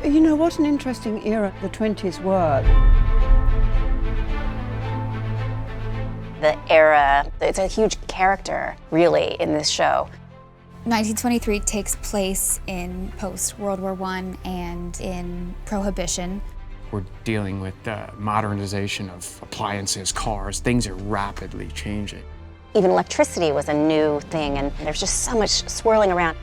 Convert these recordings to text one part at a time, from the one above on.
You know, what an interesting era the 20s were. The era, it's a huge character, really, in this show. 1923 takes place in post-World War I and in Prohibition. We're dealing with the modernization of appliances, cars. Things are rapidly changing. Even electricity was a new thing, and there's just so much swirling around.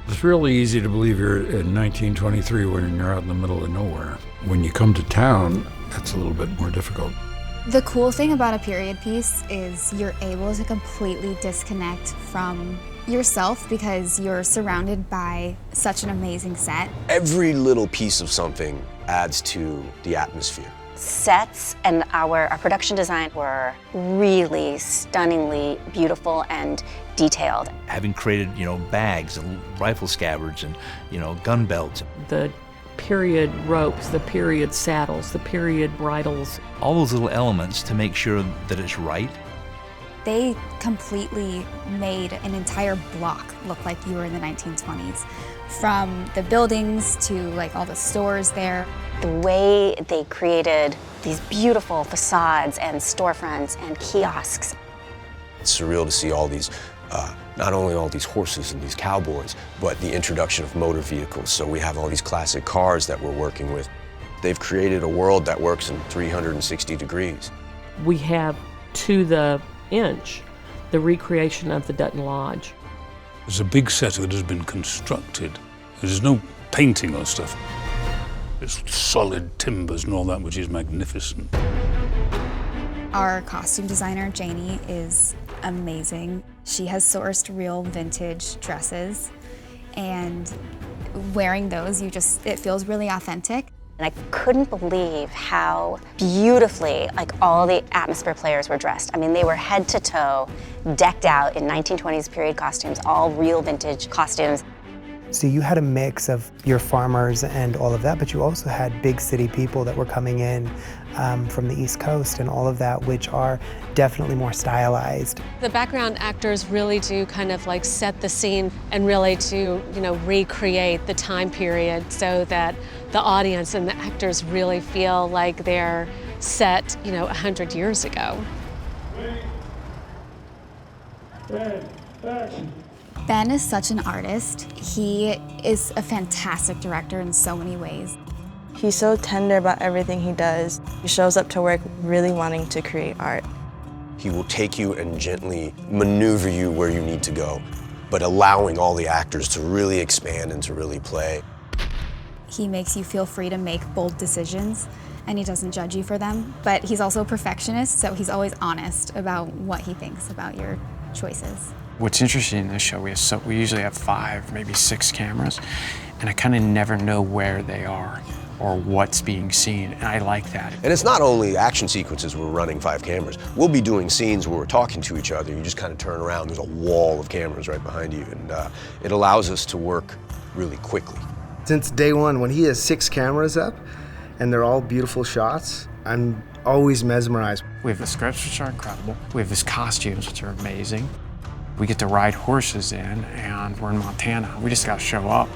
It's really easy to believe you're in 1923 when you're out in the middle of nowhere. When you come to town, that's a little bit more difficult. The cool thing about a period piece is you're able to completely disconnect from yourself because you're surrounded by such an amazing set. Every little piece of something adds to the atmosphere. Sets and our production design were really stunningly beautiful and detailed. Having created, bags and rifle scabbards and, gun belts. The period ropes, the period saddles, the period bridles. All those little elements to make sure that it's right. They completely made an entire block look like you were in the 1920s. From the buildings to all the stores there. The way they created these beautiful facades and storefronts and kiosks. It's surreal to see all these, not only all these horses and these cowboys, but the introduction of motor vehicles. So we have all these classic cars that we're working with. They've created a world that works in 360 degrees. We have, to the inch, the recreation of the Dutton Lodge. There's a big set that has been constructed. There's no painting or stuff. It's solid timbers and all that, which is magnificent. Our costume designer, Janie, is amazing. She has sourced real vintage dresses, and wearing those, it feels really authentic. And I couldn't believe how beautifully all the atmosphere players were dressed. I mean, they were head to toe, decked out in 1920s period costumes, all real vintage costumes. So you had a mix of your farmers and all of that, but you also had big city people that were coming in from the East Coast and all of that, which are definitely more stylized. The background actors really do kind of set the scene and really to, recreate the time period so that the audience and the actors really feel like they're set, 100 years ago. Ben is such an artist. He is a fantastic director in so many ways. He's so tender about everything he does. He shows up to work really wanting to create art. He will take you and gently maneuver you where you need to go, but allowing all the actors to really expand and to really play. He makes you feel free to make bold decisions, and he doesn't judge you for them. But he's also a perfectionist, so he's always honest about what he thinks about your choices. What's interesting in this show, we usually have 5, maybe 6 cameras, and I kind of never know where they are or what's being seen, and I like that. And it's not only action sequences where we're running 5 cameras. We'll be doing scenes where we're talking to each other. You just kind of turn around, there's a wall of cameras right behind you, and it allows us to work really quickly. Since day one, when he has 6 cameras up, and they're all beautiful shots, I'm always mesmerized. We have the scripts, which are incredible. We have his costumes, which are amazing. We get to ride horses in, and we're in Montana. We just got to show up.